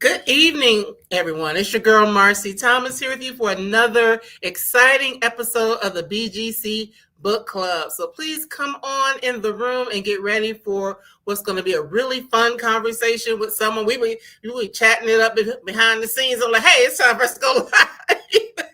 Good evening, everyone. It's your girl Marcy Thomas here with you for another exciting episode of the BGC Book Club. So please come on in the room and get ready for what's going to be a really fun conversation with someone. We were chatting it up behind the scenes. I'm like, hey, it's time for us to go live.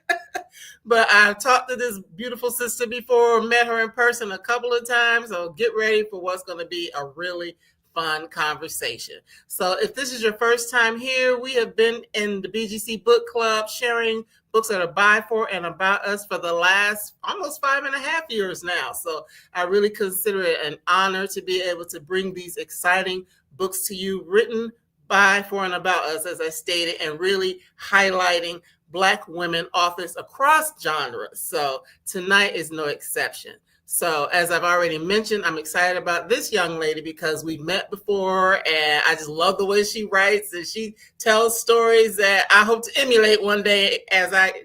But I've talked to this beautiful sister before, met her in person a couple of times. So get ready for what's going to be a really fun conversation. So if this is your first time here, we have been in the BGC Book Club sharing books that are by, for, and about us for the last almost 5.5 years now. So I really consider it an honor to be able to bring these exciting books to you, written by, for, and about us, as I stated, and really highlighting Black women authors across genres. So tonight is no exception. So as I've already mentioned, I'm excited about this young lady because we've met before and I just love the way she writes and she tells stories that I hope to emulate one day as I,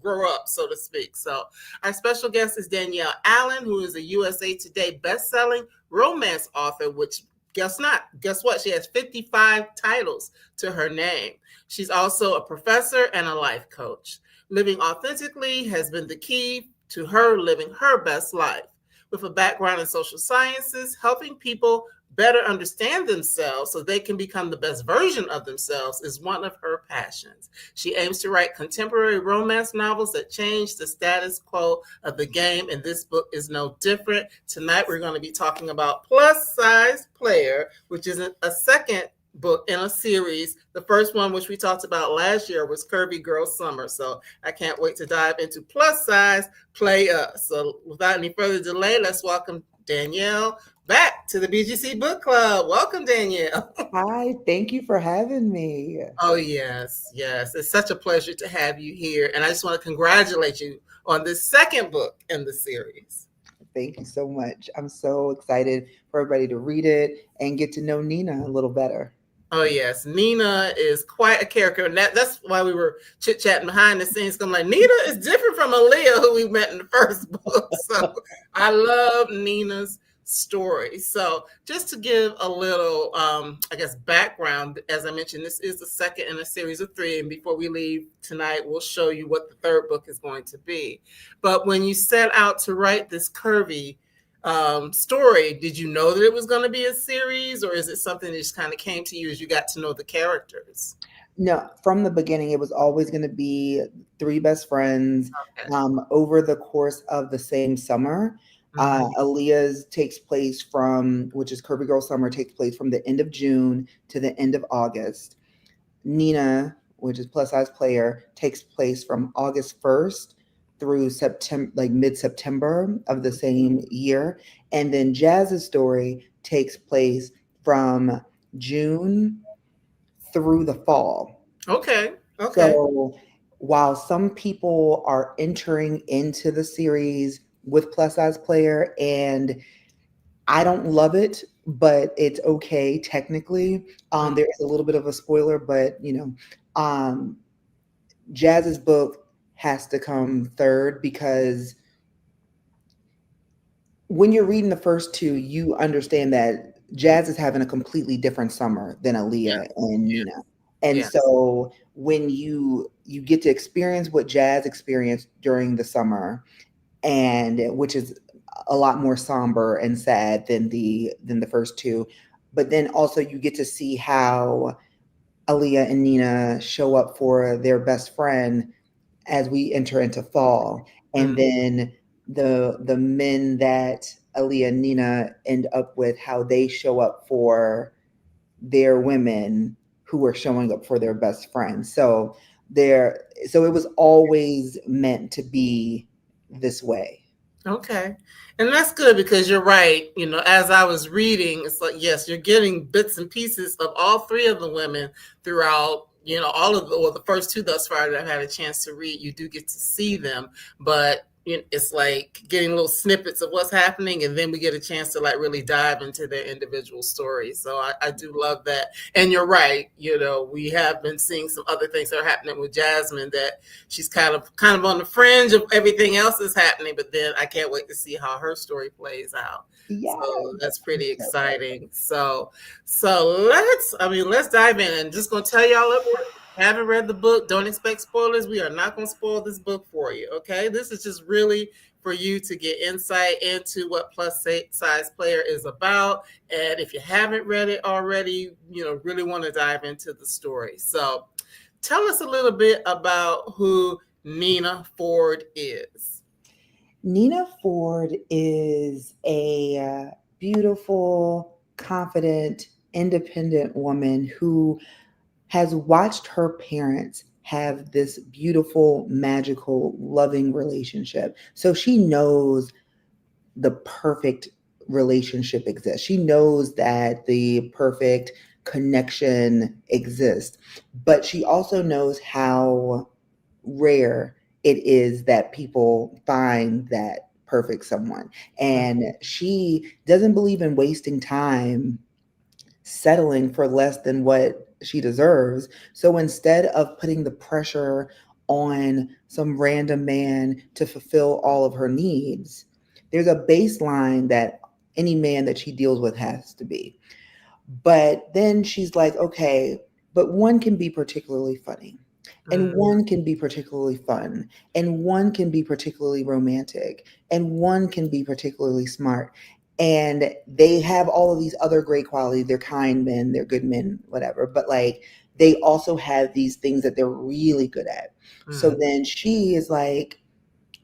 grow up, so to speak. So our special guest is Danielle Allen, who is a USA Today best-selling romance author, which guess what? She has 55 titles to her name. She's also a professor and a life coach. Living authentically has been the key to her living her best life. With a background in social sciences, helping people better understand themselves so they can become the best version of themselves is one of her passions. She aims to write contemporary romance novels that change the status quo of the game, and this book is no different. Tonight, we're going to be talking about Plus Size Player, which is a second book in a series. The first one, which we talked about last year, was Curvy Girl Summer. So I can't wait to dive into Plus Size Player. So without any further delay, let's welcome Danielle back to the BGC Book Club. Welcome, Danielle. Hi, thank you for having me. Oh, yes. It's such a pleasure to have you here. And I just want to congratulate you on this second book in the series. Thank you so much. I'm so excited for everybody to read it and get to know Nina a little better. Oh, yes. Nina is quite a character. And that's why we were chit-chatting behind the scenes. I'm like, Nina is different from Aaliyah, who we met in the first book. So I love Nina's story. So just to give a little, background, as I mentioned, this is the second in a series of three. And before we leave tonight, we'll show you what the third book is going to be. But when you set out to write this curvy story, did you know that it was going to be a series, or is it something that just kind of came to you as you got to know the characters? No, from the beginning, it was always going to be three best friends Okay. over the course of the same summer. Aaliyah's takes place which is Curvy Girl Summer, takes place from the end of June to the end of August. Nina, which is Plus Size Player, takes place from August 1st through September, like mid-September of the same year. And then Jazz's story takes place from June through the fall. Okay. So while some people are entering into the series with Plus Size Player, and I don't love it, but it's okay technically. There is a little bit of a spoiler, but Jazz's book has to come third because when you're reading the first two, you understand that Jazz is having a completely different summer than Aaliyah and Nina. And so when you get to experience what Jazz experienced during the summer, and which is a lot more somber and sad than the first two, but then also you get to see how Aaliyah and Nina show up for their best friend as we enter into fall. And then the men that Aaliyah and Nina end up with, how they show up for their women who are showing up for their best friends. So it was always meant to be this way. Okay. And that's good because you're right. As I was reading, it's like, yes, you're getting bits and pieces of all three of the women throughout, all of the first two thus far that I've had a chance to read. You do get to see them, but it's like getting little snippets of what's happening, and then we get a chance to really dive into their individual stories. So I do love that. And you're right. We have been seeing some other things that are happening with Jasmine, that she's kind of on the fringe of everything else that's happening, but then I can't wait to see how her story plays out. So Yes. that's pretty exciting. So let's dive in and just gonna tell y'all up front. Haven't read the book, don't expect spoilers. We are not gonna spoil this book for you. Okay. This is just really for you to get insight into what size player is about. And if you haven't read it already, really want to dive into the story. So tell us a little bit about who Nina Ford is. Nina Ford is a beautiful, confident, independent woman who has watched her parents have this beautiful, magical, loving relationship. So she knows the perfect relationship exists. She knows that the perfect connection exists, but she also knows how rare it is that people find that perfect someone. And she doesn't believe in wasting time settling for less than what she deserves. So instead of putting the pressure on some random man to fulfill all of her needs, there's a baseline that any man that she deals with has to be. But then she's like, okay, but one can be particularly funny, and Mm, one can be particularly fun, and one can be particularly romantic, and one can be particularly smart. And they have all of these other great qualities. They're kind men, they're good men, whatever. But like, they also have these things that they're really good at. So mm, then she is like,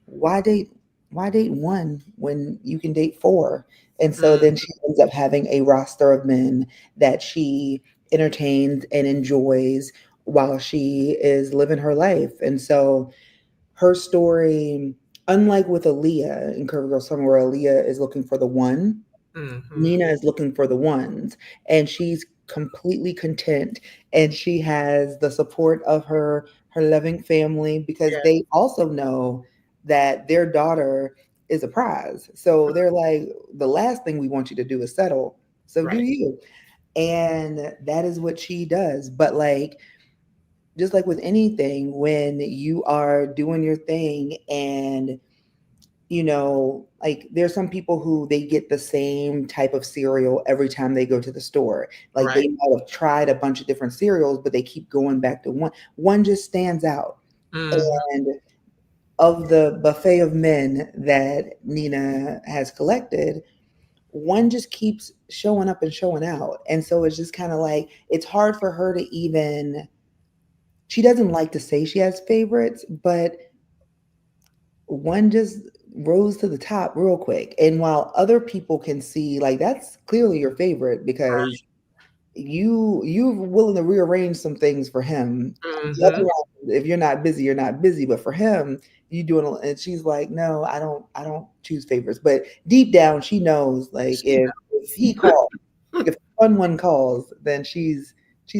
why date one when you can date four? And so mm, then she ends up having a roster of men that she entertains and enjoys while she is living her life. And so her story, unlike with Aaliyah in Curvy Girl Summer, where Aaliyah is looking for the one, mhm. Nina is looking for the ones, and she's completely content, and she has the support of her loving family because Yeah, they also know that their daughter is a prize. So they're like, the last thing we want you to do is settle. So do right, you. And that is what she does. But like, just like with anything, when you are doing your thing and like there's some people who they get the same type of cereal every time they go to the store. Like right. they might have tried a bunch of different cereals, but they keep going back to one. One just stands out. Mhm, And of the buffet of men that Nina has collected, one just keeps showing up and showing out. And so it's just kind of like it's hard for her to even she doesn't like to say she has favorites, but one just rose to the top real quick. And while other people can see like that's clearly your favorite right. because you're willing to rearrange some things for him. Mhm. If you're not busy, you're not busy. But for him, you doing and she's like, no, I don't choose favorites. But deep down, she knows like She if he calls, like if the fun one calls, then she's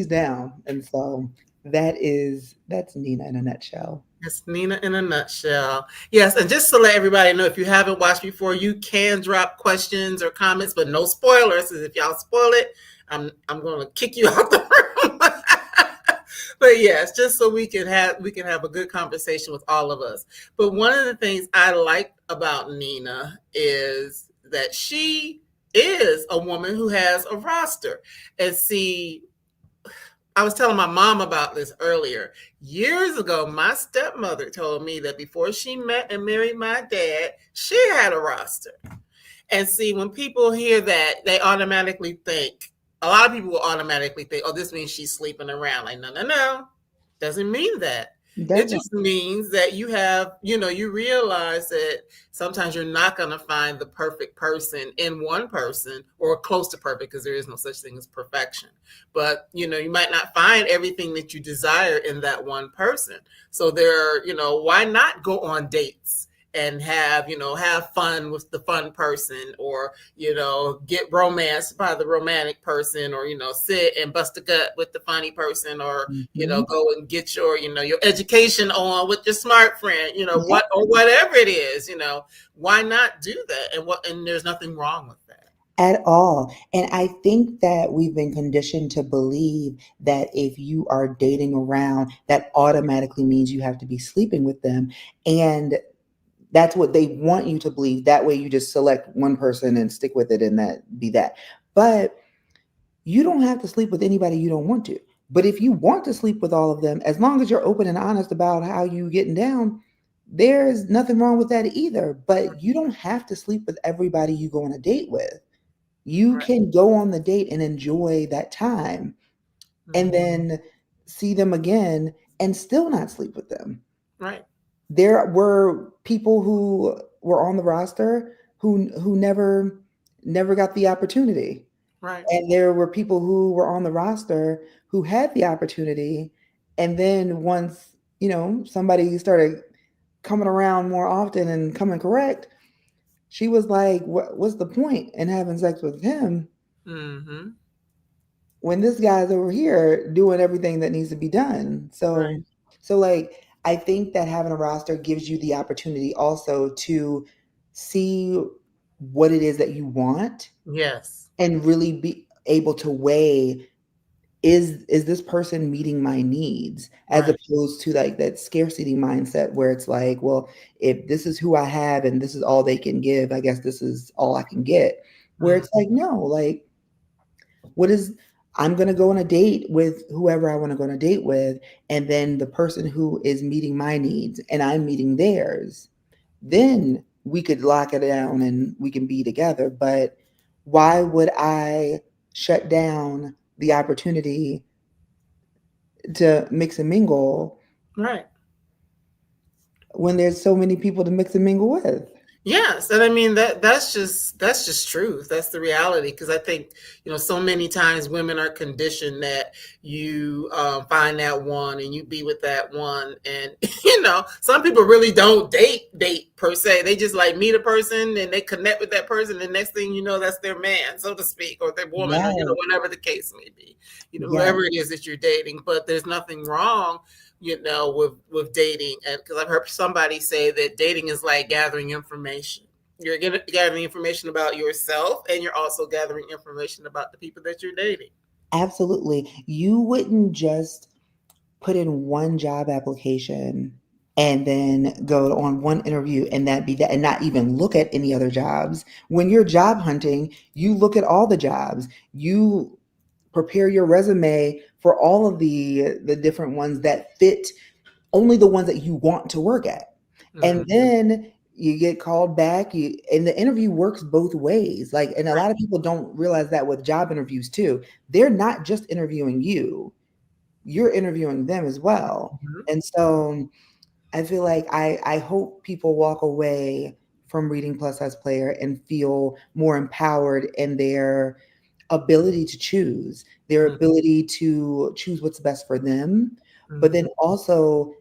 down. And so that's Nina in a nutshell. That's Nina in a nutshell. Yes, and just to let everybody know, if you haven't watched before, you can drop questions or comments, but no spoilers. 'Cause if y'all spoil it, I'm going to kick you out the room. But yes, just so we can have a good conversation with all of us. But one of the things I like about Nina is that she is a woman who has a roster. And see, I was telling my mom about this earlier. Years ago, my stepmother told me that before she met and married my dad, she had a roster. And see, when people hear that, they automatically think, a lot of people will automatically think, oh, this means she's sleeping around. Like, no, no, no. Doesn't mean that. It Doesn't. just means that you realize that sometimes you're not going to find the perfect person in one person or close to perfect because there is no such thing as perfection. But, you might not find everything that you desire in that one person. So why not go on dates? And have fun with the fun person, or get romanced by the romantic person, or sit and bust a gut with the funny person, or Mhm. go and get your education on with your smart friend, Yeah. or whatever it is. Why not do that? And there's nothing wrong with that. At all. And I think that we've been conditioned to believe that if you are dating around, that automatically means you have to be sleeping with them. And That's what they want you to believe. That way you just select one person and stick with it and that be that. But you don't have to sleep with anybody you don't want to. But if you want to sleep with all of them, as long as you're open and honest about how you getting down, there's nothing wrong with that either. But you don't have to sleep with everybody you go on a date with. You Right. can go on the date and enjoy that time and Mhm. then see them again and still not sleep with them. Right. There were people who were on the roster who never got the opportunity. Right. And there were people who were on the roster who had the opportunity. And then once, somebody started coming around more often and coming correct, she was like, what's the point in having sex with him Mhm. when this guy's over here doing everything that needs to be done? Right. So like I think that having a roster gives you the opportunity also to see what it is that you want Yes. and really be able to weigh, is this person meeting my needs, as Right. opposed to like that scarcity mindset where it's like, well, if this is who I have and this is all they can give, I guess this is all I can get. Where Mm. it's like, no, like, what is, I'm going to go on a date with whoever I want to go on a date with, and then the person who is meeting my needs and I'm meeting theirs, then we could lock it down and we can be together. But why would I shut down the opportunity to mix and mingle Right. when there's so many people to mix and mingle with? Yes, and I mean that's just truth. That's the reality. Because I think so many times women are conditioned that you find that one and you be with that one, and some people really don't date per se. They just like meet a person and they connect with that person, and next thing you know, that's their man, so to speak, or their woman, or Yes, whatever the case may be. yes, Whoever it is that you're dating, but there's nothing wrong with dating. And because I've heard somebody say that dating is like gathering information. You're gathering information about yourself, and you're also gathering information about the people that you're dating. absolutely. You wouldn't just put in one job application and then go on one interview and that be that and not even look at any other jobs. When you're job hunting, you look at all the jobs. You prepare your resume for all of the different ones that fit, only the ones that you want to work at. And Mm-hmm. then you get called back, and the interview works both ways. Like, and a Right. lot of people don't realize that with job interviews too. They're not just interviewing you, you're interviewing them as well. Mm-hmm. And so I feel like I hope people walk away from reading Plus Size Player and feel more empowered in their ability to choose, their ability to choose what's best for them, but Mm-hmm. then also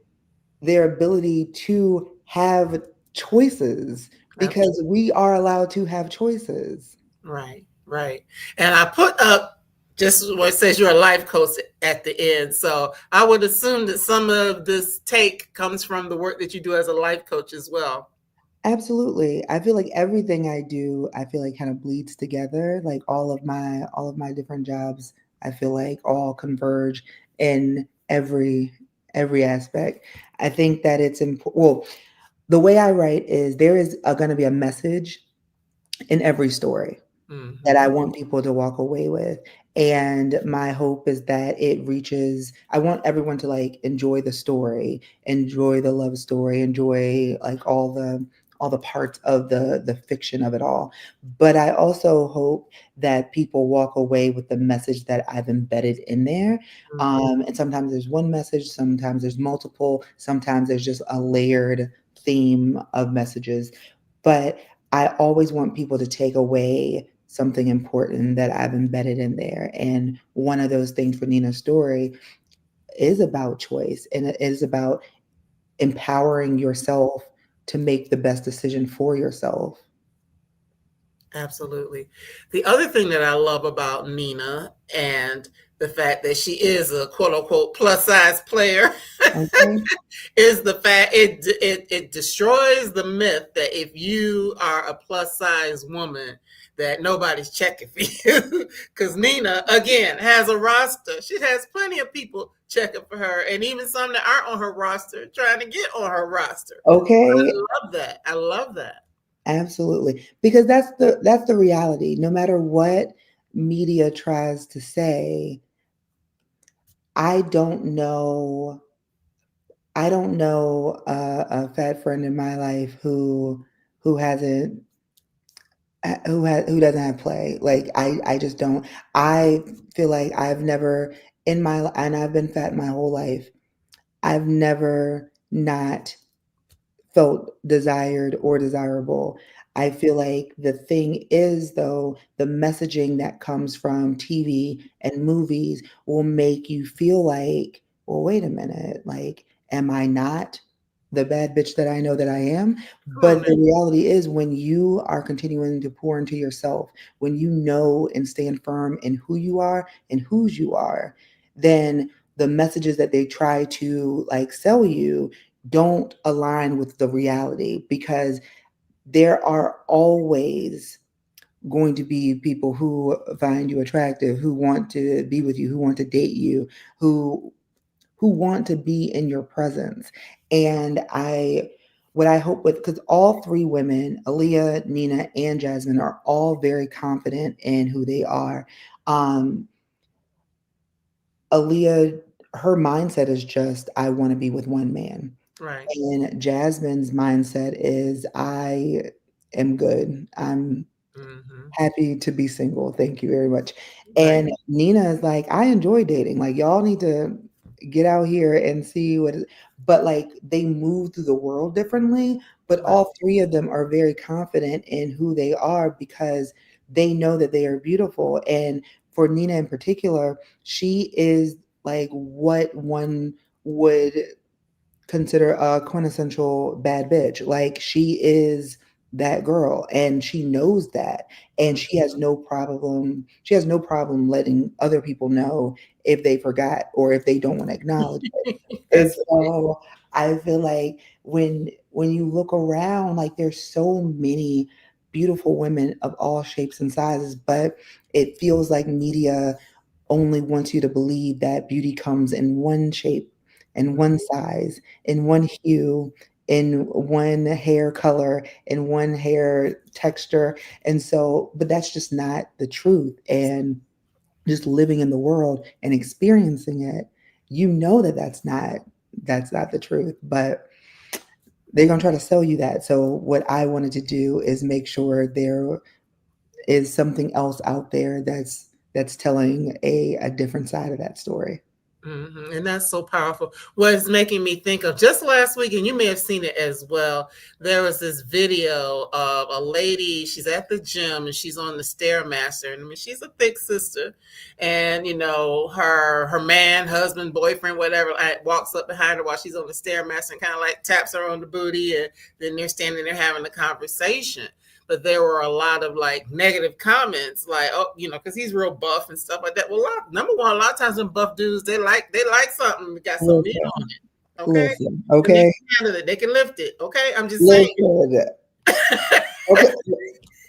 their ability to have choices, Absolutely. because we are allowed to have choices. Right. Right. And I put up just what it says you're a life coach at the end. So I would assume that some of this take comes from the work that you do as a life coach as well. Absolutely. I feel like everything I do, I feel like kind of bleeds together. Like all of my different jobs, I feel like all converge in every aspect. I think that it's important. Well, the way I write is there is going to be a message in every story that I Mm-hmm. want people to walk away with. And my hope is that it reaches, I want everyone to like enjoy the story, enjoy the love story, enjoy like all the parts of the fiction of it all. But I also hope that people walk away with the message that I've embedded in there. Mm-hmm. And sometimes there's one message, sometimes there's multiple, sometimes there's just a layered theme of messages. But I always want people to take away something important that I've embedded in there. And one of those things for Nina's story is about choice, and it is about empowering yourself to make the best decision for yourself. Absolutely. The other thing that I love about Nina and the fact that she is a quote unquote plus size player Okay. is the fact it destroys the myth that if you are a plus size woman that nobody's checking for you because Nina again has a roster. She has plenty of people checking for her and even some that aren't on her roster trying to get on her roster. Okay. I love that. I love that. Absolutely. Because that's the reality. No matter what media tries to say, I don't know a fat friend in my life who hasn't who doesn't have play. Like I just don't. I feel like I've never and I've been fat my whole life. I've never not felt desired or desirable. I feel like the thing is, though, the messaging that comes from TV and movies will make you feel like, well, wait a minute, like, am I not the bad bitch that I know that I am? Come on But now. the reality is, when you are continuing to pour into yourself, when you know and stand firm in who you are and whose you are, then the messages that they try to like sell you don't align with the reality because there are always going to be people who find you attractive, who want to be with you, who want to date you, who want to be in your presence. And what I hope with because all three women, Aaliyah, Nina, and Jasmine, are all very confident in who they are. Um, Aaliyah, her mindset is just, I want to be with one man. Right. And Jasmine's mindset is, I am good. I'm Hmm. happy to be single. Thank you very much. Right. And Nina is like, I enjoy dating. Like, y'all need to get out here and see but like they move through the world differently. But Right. all three of them are very confident in who they are because they know that they are beautiful. And for Nina in particular, she is like what one would consider a quintessential bad bitch. Like she is that girl and she knows that and she has no problem letting other people know if they forgot or if they don't want to acknowledge it. And That's right. so I feel like when you look around, like there's so many beautiful women of all shapes and sizes, but it feels like media only wants you to believe that beauty comes in one shape, in one size, in one hue, in one hair color, in one hair texture. And so, but that's just not the truth. And just living in the world and experiencing it, you know that that's not the truth. But they're gonna try to sell you that. So what I wanted to do is make sure there is something else out there that's telling a different side of that story. And that's so powerful. What it's making me think of just last week, and you may have seen it as well. There was this video of a lady. She's at the gym and she's on the stairmaster. And I mean, she's a thick sister, and her man, husband, boyfriend, whatever, walks up behind her while she's on the stairmaster and kind of like taps her on the booty, and then they're standing there having a conversation. But there were a lot of like negative comments, like, oh, because he's real buff and stuff like that. Well, number one, a lot of times when buff dudes, they like something that got some meat on Listen, it. Okay, listen, and they okay, can handle it. They can lift it. Okay, I'm just saying. listen, okay,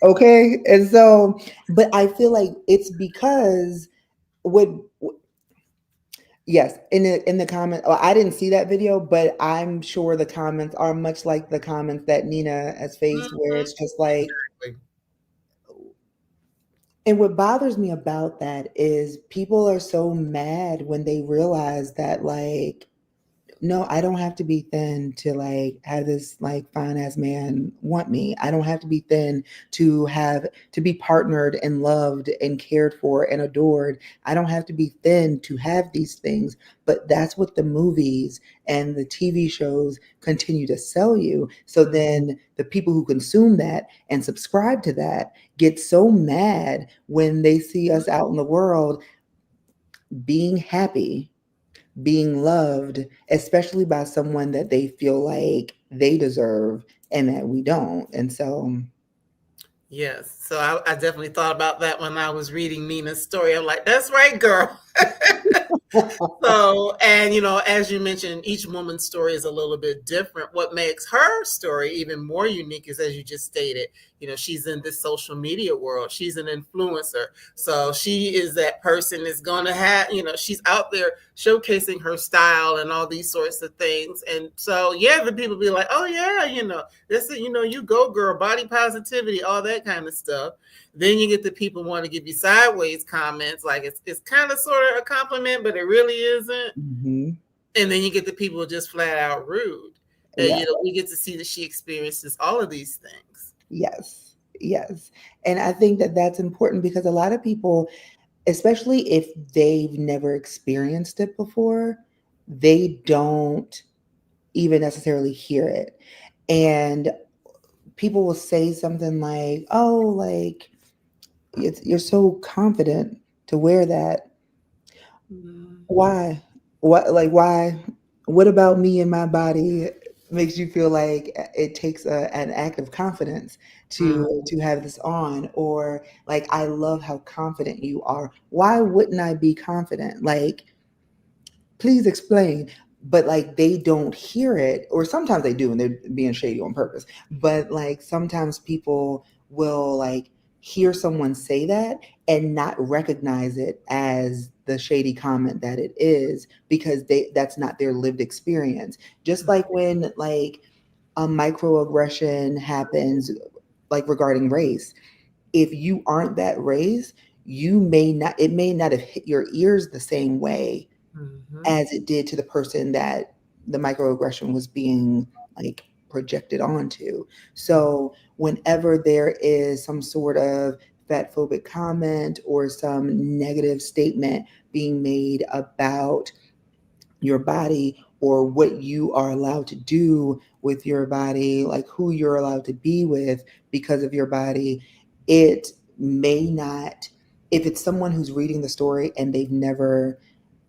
okay. And so, but I feel like it's because what yes, in the comment, well, I didn't see that video, but I'm sure the comments are much like the comments that Nina has faced, where Mhm, it's just like, exactly. and what bothers me about that is people are so mad when they realize that, like, no, I don't have to be thin to like have this like fine ass man want me. I don't have to be thin to be partnered and loved and cared for and adored. I don't have to be thin to have these things. But that's what the movies and the TV shows continue to sell you. So Mhm. then the people who consume that and subscribe to that get so mad when they see us out in the world being happy, being loved, especially by someone that they feel like they deserve and that we don't. And so, Yes. So I definitely thought about that when I was reading Nina's story. I'm like, that's right, girl. So, and as you mentioned, each woman's story is a little bit different. What makes her story even more unique is, as you just stated, she's in this social media world. She's an influencer. So she is that person that's going to have, she's out there showcasing her style and all these sorts of things. And so, yeah, the people be like, oh, yeah, this is, you go, girl, body positivity, all that kind of stuff. Then you get the people want to give you sideways comments, like it's kind of sort of a compliment, but it really isn't. Mm-hmm. And then you get the people just flat out rude. And Yeah. we get to see that she experiences all of these things. Yes. Yes. And I think that that's important because a lot of people, especially if they've never experienced it before, they don't even necessarily hear it. And people will say something like, "Oh, like you're so confident to wear that. Mm-hmm. Why? What? Like why? What about me and my body makes you feel like it takes an act of confidence to have this on? Or like I love how confident you are. Why wouldn't I be confident? Like please explain." But like they don't hear it, or sometimes they do and they're being shady on purpose. But like sometimes people will like hear someone say that and not recognize it as the shady comment that it is, because that's not their lived experience. Just like when like a microaggression happens, like regarding race, if you aren't that race, it may not have hit your ears the same way Mm-hmm. as it did to the person that the microaggression was being like projected onto. So whenever there is some sort of fat phobic comment or some negative statement being made about your body or what you are allowed to do with your body, like who you're allowed to be with because of your body, it may not, if it's someone who's reading the story and they've never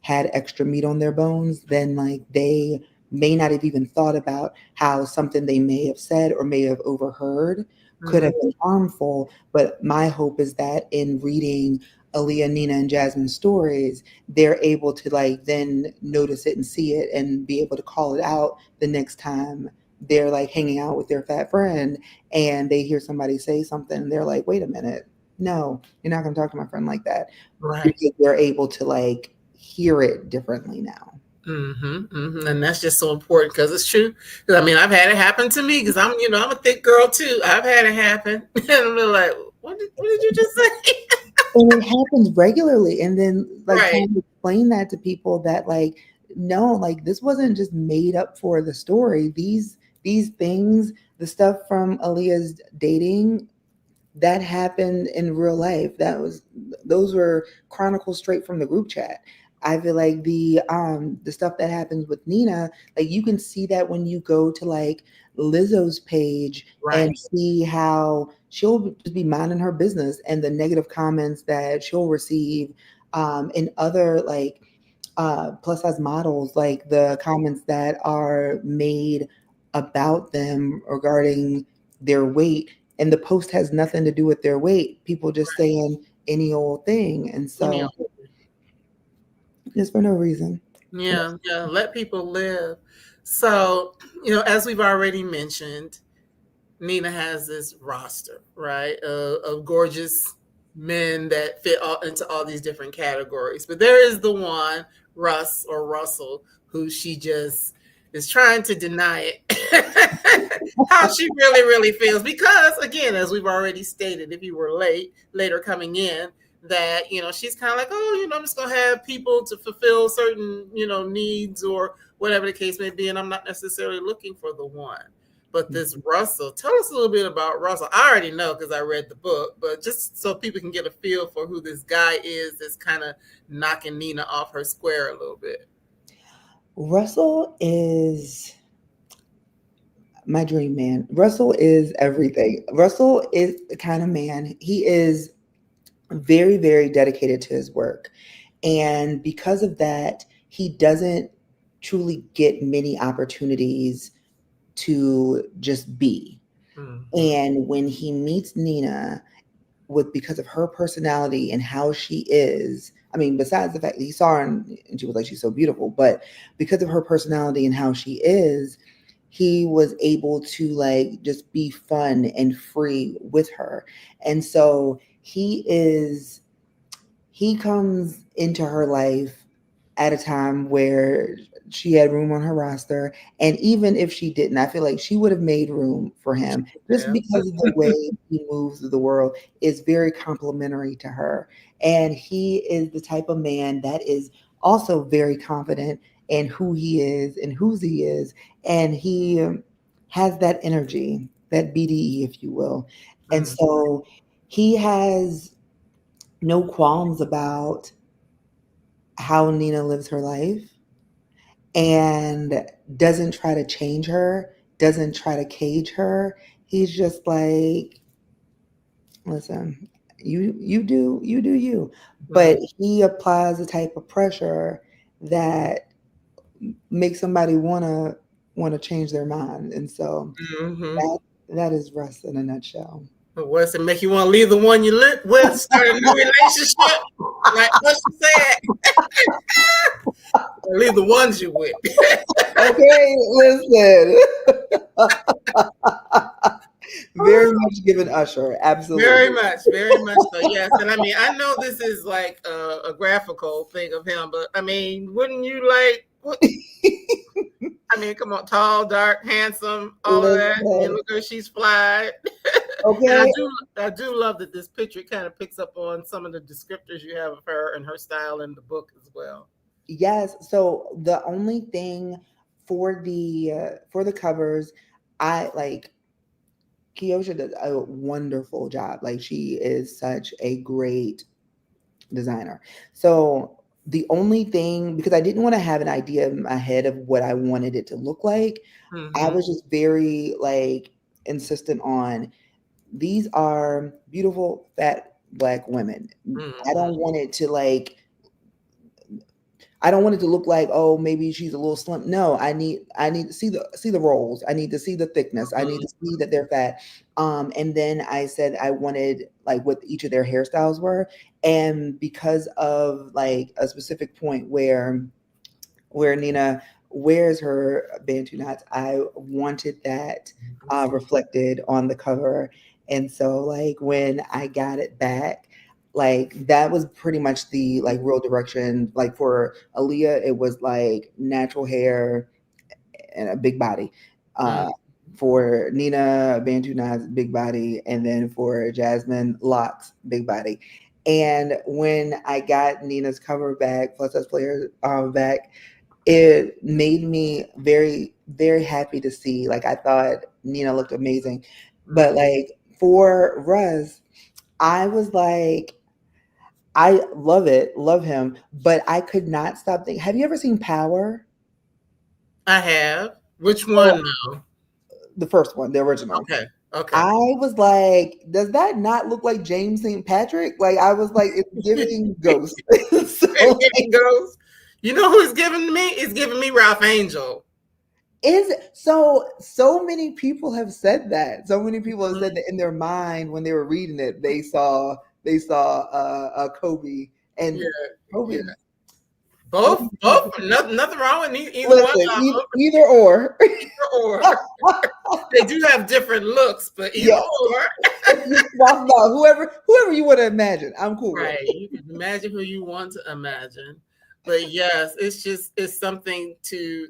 had extra meat on their bones, then like they may not have even thought about how something they may have said or may have overheard could have Mm-hmm. been harmful. But my hope is that in reading Aaliyah, Nina, and Jasmine's stories, they're able to like then notice it and see it and be able to call it out the next time they're like hanging out with their fat friend and they hear somebody say something and they're like, wait a minute, no, you're not going to talk to my friend like that, Right. because they're able to like hear it differently now. Mm-hmm, mm-hmm. And that's just so important because it's true. 'Cause, I mean, I've had it happen to me because I'm a thick girl too. I've had it happen, and I'm like, what did you just say? And it happens regularly. And then like Right. trying to explain that to people that like, no, like this wasn't just made up for the story. These things, the stuff from Aaliyah's dating, that happened in real life. Those were chronicles straight from the group chat. I feel like the stuff that happens with Nina, like you can see that when you go to like Lizzo's page and Right. see how she'll just be minding her business and the negative comments that she'll receive, and other like plus size models, like the comments that are made about them regarding their weight, and the post has nothing to do with their weight. People just saying any old thing, and You so just for no reason. Yeah, yeah. Let people live. So, as we've already mentioned, Nina has this roster, right, of gorgeous men that fit into all these different categories. But there is the one, Russ or Russell, who she just is trying to deny it, how she really, really feels. Because, again, as we've already stated, if you were later coming in, that, she's kind of like, oh, I'm just going to have people to fulfill certain, needs or whatever the case may be. And I'm not necessarily looking for the one. But this Russell, tell us a little bit about Russell. I already know because I read the book, but just so people can get a feel for who this guy is that's kind of knocking Nina off her square a little bit. Russell is my dream man. Russell is everything. Russell is the kind of man, he is very, very dedicated to his work. And because of that, he doesn't truly get many opportunities to just be. Mm-hmm. And when he meets Nina, with because of her personality and how she is. I mean, besides the fact that he saw her and she was like, she's so beautiful, but because of her personality and how she is, he was able to like just be fun and free with her. And so he comes into her life at a time where she had room on her roster. And even if she didn't, I feel like she would have made room for him just Yeah. because of the way he moves through the world is very complimentary to her. And he is the type of man that is also very confident in who he is and whose he is. And he has that energy, that BDE, if you will. And Mm. so he has no qualms about how Nina lives her life and doesn't try to change her, doesn't try to cage her. He's just like, listen, you do you. Mm. But he applies a type of pressure that makes somebody wanna change their mind. And so Mm-hmm. that is Russ in a nutshell. But what's it make you want to leave the one you live with, start a new relationship? Like what she said, leave the ones you with. Okay, listen. Very much given Usher, absolutely. Very much, very much so. Yes, and I mean, I know this is like a graphical thing of him, but I mean, wouldn't you like? What, I mean, come on, tall, dark, handsome, all of that. And Listen, look at her, she's fly. And okay, I do love that this picture kind of picks up on some of the descriptors you have of her and her style in the book as well. yes. So the only thing for the covers, I like Kiosha does a wonderful job. Like she is such a great designer. So the only thing, because I didn't want to have an idea in my head of what I wanted it to look like, I Mm-hmm. was just very like insistent on these are beautiful fat black women. I Mm-hmm. don't want it to like I don't want it to look like, oh, maybe she's a little slim. No, I need to see the rolls. I need to see the thickness. I need to see that they're fat. And then I said I wanted like what each of their hairstyles were. And because of like a specific point where Nina wears her Bantu knots, I wanted that reflected on the cover. And so like when I got it back, like that was pretty much the like real direction. Like for Aaliyah, it was like natural hair and a big body. Mm-hmm. For Nina, Bantu knots, big body, and then for Jasmine, locks, big body. And when I got Nina's cover back, plus us players back, it made me very, very happy to see. Like I thought Nina looked amazing. But like for Russ, I was like, I love it, love him, but I could not stop thinking. Have you ever seen Power? I have. Which So one now? the first one, the original. Okay. Okay. I was like, does that not look like James St. Patrick? Like I was like, it's giving Ghost. So like, It goes. You know who is giving me? It's giving me Ralph Angel. is so many people have said that. So many people have said that in their mind when they were reading it, they saw Kobe Yeah, and yeah. Kobe. Both, Kobe both. Nothing wrong with either one Listen, of them. either or. Either or. They do have different looks, but either Yes, or. just swap them out. Whoever you want to imagine, I'm cool with. Right. You can imagine who you want to imagine. But yes, it's something to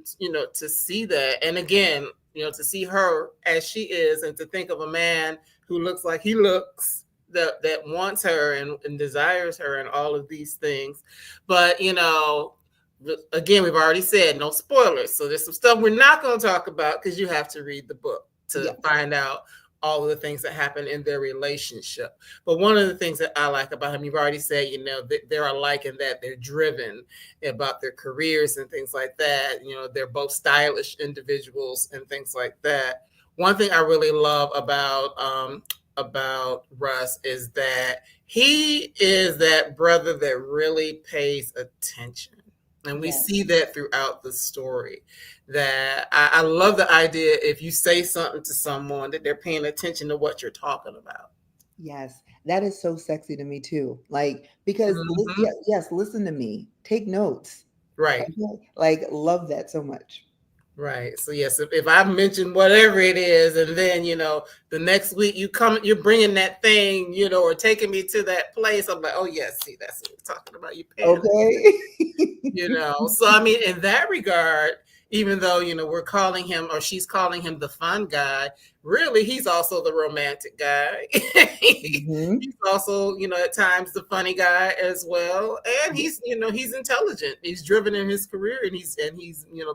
to see that. And again, to see her as she is and to think of a man who looks like he looks that wants her and desires her and all of these things. But again, we've already said no spoilers. So there's some stuff we're not going to talk about because you have to read the book to Yes, find out all of the things that happen in their relationship. But one of the things that I like about him, you've already said, they're alike in that they're driven about their careers and things like that. They're both stylish individuals and things like that. One thing I really love about Russ is that he is that brother that really pays attention. And we yes, see that throughout the story. That I love the idea if you say something to someone that they're paying attention to what you're talking about. yes. That is so sexy to me too. Like, because Hmm. yes, listen to me. Take notes. Right. Okay? Like, love that so much. Right. So yes, if I mention whatever it is, and then the next week you're bringing that thing, or taking me to that place, I'm like, oh yes, see, that's what we're talking about. You paying Okay. So I mean, in that regard, even though we're calling him, or she's calling him, the fun guy, really he's also the romantic guy. Hmm. He's also at times the funny guy as well, and he's intelligent, he's driven in his career, and he's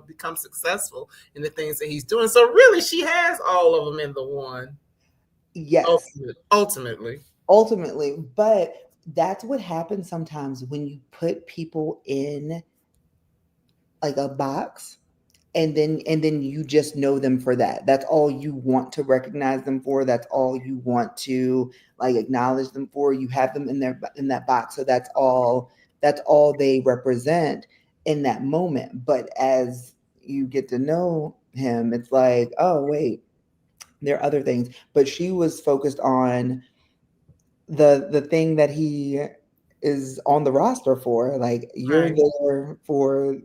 become successful in the things that he's doing. So really she has all of them in the one, Yes, ultimately. ultimately. But that's what happens sometimes when you put people in like a box, and then you just know them for that. That's all you want to recognize them for. That's all you want to like acknowledge them for. You have them in that box, so that's all they represent in that moment. But as you get to know him, it's like, oh wait, there are other things. But she was focused on the thing that he is on the roster for. Like, you're Right. there for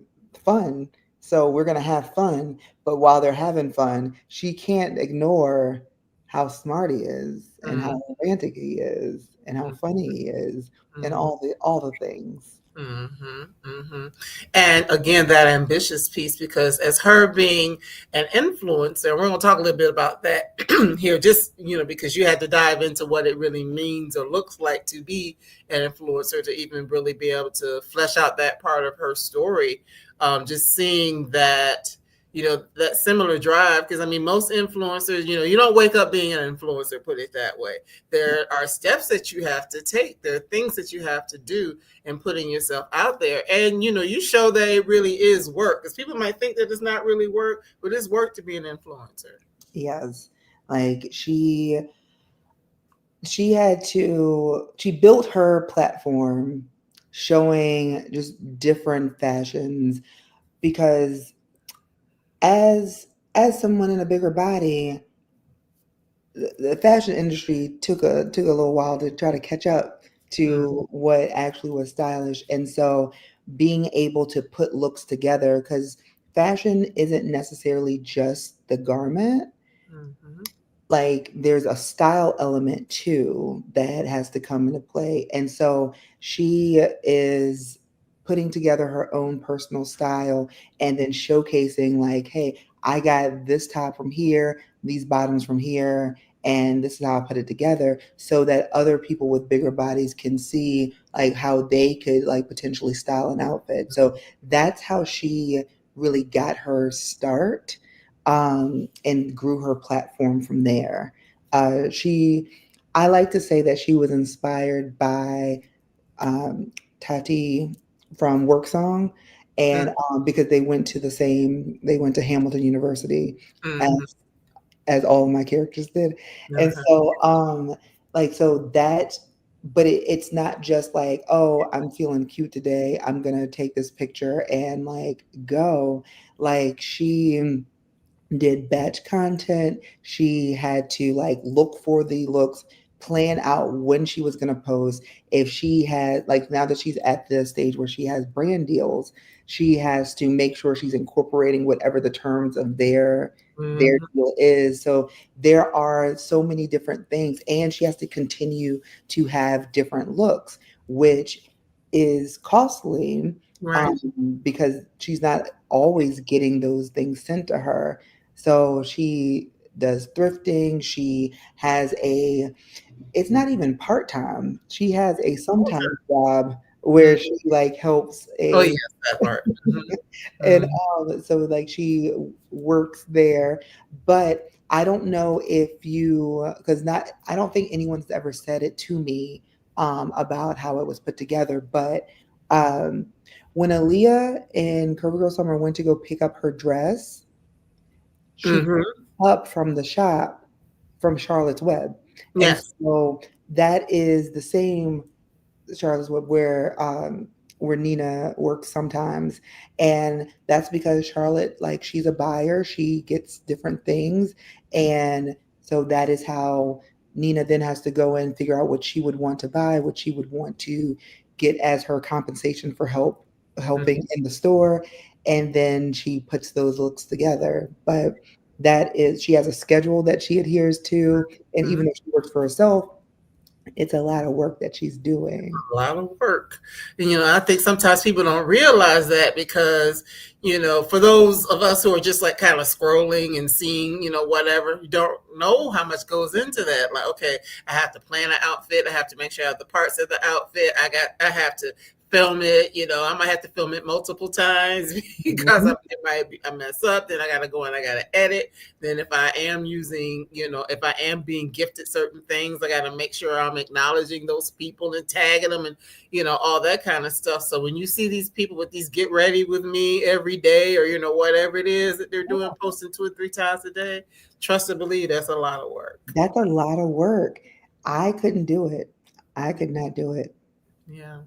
fun, so we're gonna have fun. But while they're having fun, she can't ignore how smart he is and Mm-hmm. how romantic he is and how funny he is and Mm-hmm. all the things. Mm-hmm, mm-hmm. And again, that ambitious piece, because as her being an influencer, we're going to talk a little bit about that here, just because you had to dive into what it really means or looks like to be an influencer, to even really be able to flesh out that part of her story. Just seeing that that similar drive, because I mean, most influencers, you don't wake up being an influencer, put it that way. There are steps that you have to take, there are things that you have to do, and putting yourself out there. And you show that it really is work, because people might think that it's not really work, but it's work to be an influencer. Yes, like she built her platform showing just different fashions, because as someone in a bigger body, the fashion industry took a little while to try to catch up to what actually was stylish. And so being able to put looks together, because fashion isn't necessarily just the garment, Mm-hmm. like there's a style element too that has to come into play. And so she is putting together her own personal style and then showcasing, like, hey, I got this top from here, these bottoms from here, and this is how I put it together, so that other people with bigger bodies can see like how they could like potentially style an outfit. So that's how she really got her start, and grew her platform from there. I like to say that she was inspired by um, Tati from Work Song, and because they went to Hamilton University, Mm-hmm. as all of my characters did. And Uh-huh. so like, so that, but it's not just like, oh, I'm feeling cute today, I'm gonna take this picture and like go. Like, she did batch content. She had to like look for the looks, plan out when she was going to post. If she had, like, now that she's at the stage where she has brand deals, she has to make sure she's incorporating whatever the terms of their Mm-hmm. deal is. So there are so many different things, and she has to continue to have different looks, which is costly, Right. because she's not always getting those things sent to her. So she does thrifting. She has it's not even part time. She has a sometime job where Mm-hmm. she like helps Oh yes, a, that part. and Mm-hmm. so like she works there. But I don't know if you, because not, I don't think anyone's ever said it to me about how it was put together. But um, when Aaliyah in Curvy Girl Summer went to go pick up her dress, she Mm-hmm. up from the shop from Charlotte's Web. And Yes. so that is the same Charlotte's Web where Nina works sometimes. And that's because Charlotte, like, she's a buyer, she gets different things. And so that is how Nina then has to go and figure out what she would want to buy, what she would want to get as her compensation for helping in the store, and then she puts those looks together. But that is, she has a schedule that she adheres to, and Mm-hmm. even if she works for herself, it's a lot of work that she's doing. A lot of work. And, I think sometimes people don't realize that because, for those of us who are just like kind of scrolling and seeing, whatever, you don't know how much goes into that. Like, okay, I have to plan an outfit. I have to make sure I have the parts of the outfit. I have to film it. I might have to film it multiple times because Mhm. it might be, I mess up. Then I got to go and I got to edit. Then if I am using, if I am being gifted certain things, I got to make sure I'm acknowledging those people and tagging them and, all that kind of stuff. So when you see these people with these get ready with me every day or, whatever it is that they're doing, posting 2 or 3 times a day, trust and believe that's a lot of work. That's a lot of work. I couldn't do it. I could not do it. Yeah.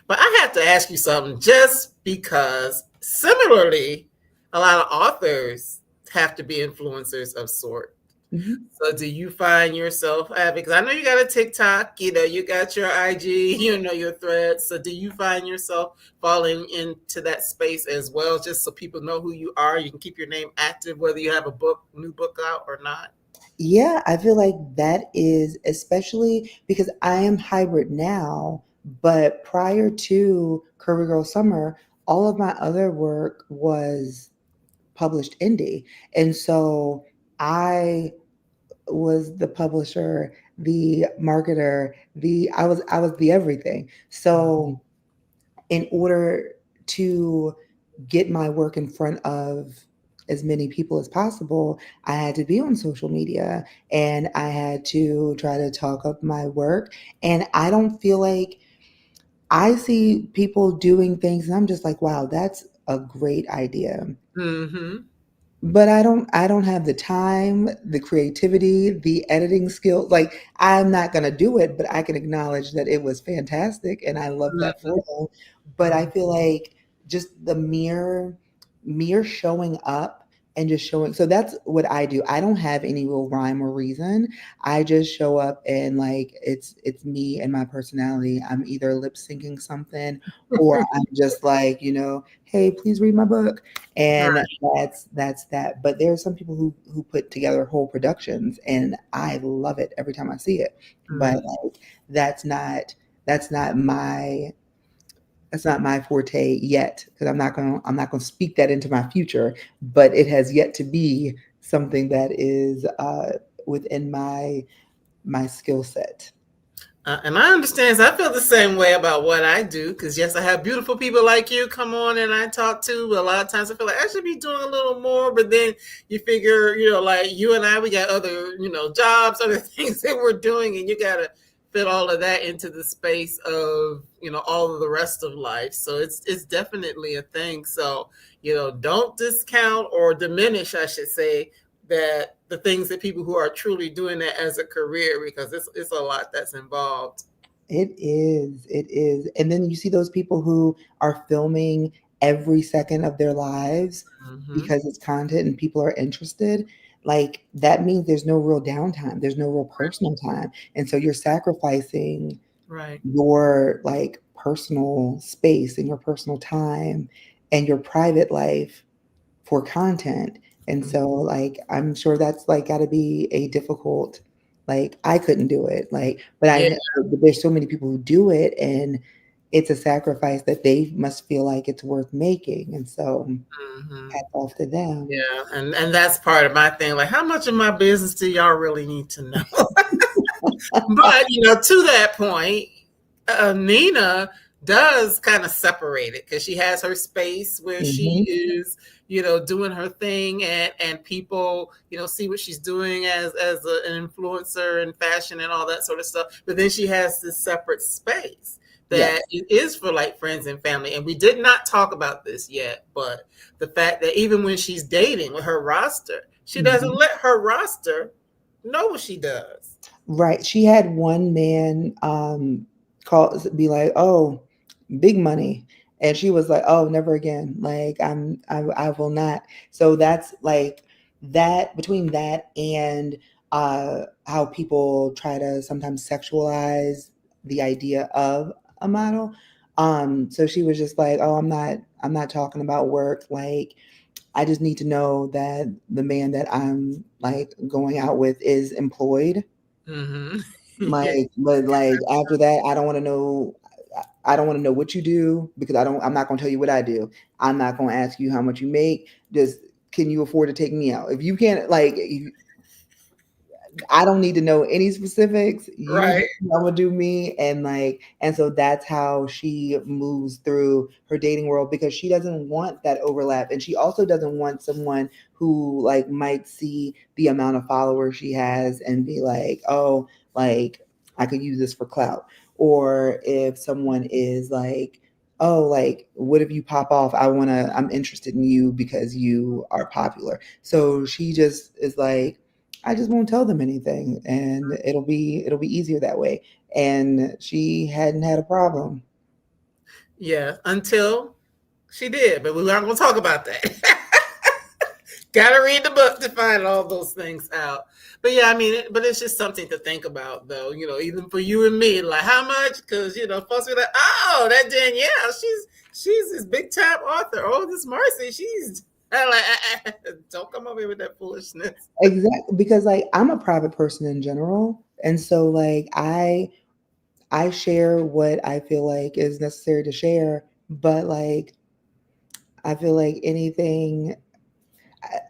But I have to ask you something just because similarly, a lot of authors have to be influencers of sort. Mhm. So do you find yourself, because I know you got a TikTok, you got your IG, your threads. So do you find yourself falling into that space as well, just so people know who you are? You can keep your name active, whether you have a new book out or not. Yeah, I feel like that is, especially because I am hybrid now, but prior to Curvy Girl Summer, all of my other work was published indie. And so I was the publisher, the marketer, I was the everything. So in order to get my work in front of as many people as possible, I had to be on social media and I had to try to talk up my work. And I don't feel like I see people doing things and I'm just like, wow, that's a great idea. Mm-hmm. But I don't have the time, the creativity, the editing skills. Like I'm not gonna do it, but I can acknowledge that it was fantastic and I love that for them. But I feel like just the mere showing up and just showing, so that's what I do. I don't have any real rhyme or reason. I just show up and like it's me and my personality. I'm either lip syncing something or I'm just like, hey, please read my book. And Right. that's that. But there are some people who put together whole productions, and I love it every time I see it. But Mm-hmm. like that's not that's not my that's not my forte yet because I'm not gonna speak that into my future. But it has yet to be something that is within my skill set. And I understand. So I feel the same way about what I do because yes, I have beautiful people like you come on and I talk to. But a lot of times I feel like I should be doing a little more. But then you figure, like you and I, we got other, jobs, other things that we're doing, and you got to fit all of that into the space of, all of the rest of life. So it's definitely a thing. So don't discount or diminish, I should say, that the things that people who are truly doing that as a career because it's a lot that's involved. It is. It is. And then you see those people who are filming every second of their lives Mm-hmm. because it's content and people are interested. Like that means there's no real downtime. There's no real personal time. And so you're sacrificing Right. your like personal space and your personal time and your private life for content. And Mm-hmm. so like I'm sure that's like got to be a difficult, like I couldn't do it. Like but Yeah. there's so many people who do it and it's a sacrifice that they must feel like it's worth making. And so Mm-hmm. hats off to them. Yeah, and that's part of my thing. Like, how much of my business do y'all really need to know? But to that point, Nina does kind of separate it because she has her space where she Hmm. is, doing her thing, and people, see what she's doing as an influencer in fashion and all that sort of stuff. But then she has this separate space that Yes. it is for like friends and family. And we did not talk about this yet, but the fact that even when she's dating with her roster, she doesn't Mhm. let her roster know what she does. Right. She had one man be like, "Oh, big money." And she was like, "Oh, never again. Like I will not." So that's like that between that and how people try to sometimes sexualize the idea of a model. So she was just like, "Oh, I'm not talking about work. Like, I just need to know that the man that I'm like going out with is employed. Mm-hmm. Yeah. Like, but like after that, I don't want to know. I don't want to know what you do because I don't. I'm not going to tell you what I do. I'm not going to ask you how much you make. Just can you afford to take me out? If you can't, like, I don't need to know any specifics. You Right. just know I'm gonna do me, and like, and so that's how she moves through her dating world because she doesn't want that overlap, and she also doesn't want someone who like might see the amount of followers she has and be like, oh, like I could use this for clout, or if someone is like, oh, like what if you pop off? I'm interested in you because you are popular. So she just is like, I just won't tell them anything, and it'll be easier that way. And she hadn't had a problem. Yeah, until she did, but we're not going to talk about that. Got to read the book to find all those things out. But yeah, I mean, but it's just something to think about, though. Even for you and me, like how much? Because folks be like, "Oh, that Danielle, she's this big time author. Oh, this Marcy, she's." I'm like, don't come over here with that foolishness. Exactly, because like I'm a private person in general, and so like I share what I feel like is necessary to share, but like I feel like anything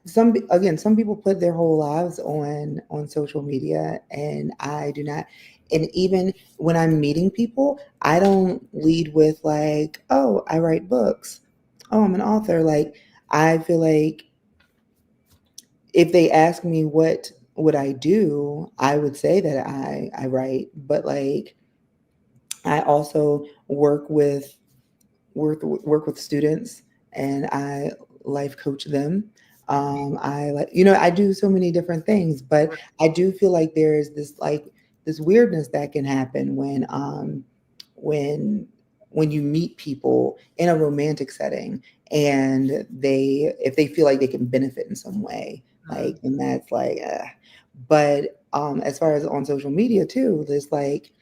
some people put their whole lives on social media, and I do not. And even when I'm meeting people, I don't lead with like, oh, I write books, oh, I'm an author. Like, I feel like if they ask me what would I do, I would say that I write, but like I also work with students, and I life coach them. I like, I do so many different things, but I do feel like there's this weirdness that can happen when when you meet people in a romantic setting, and if they feel like they can benefit in some way, like, and that's like, but as far as on social media too, there's like,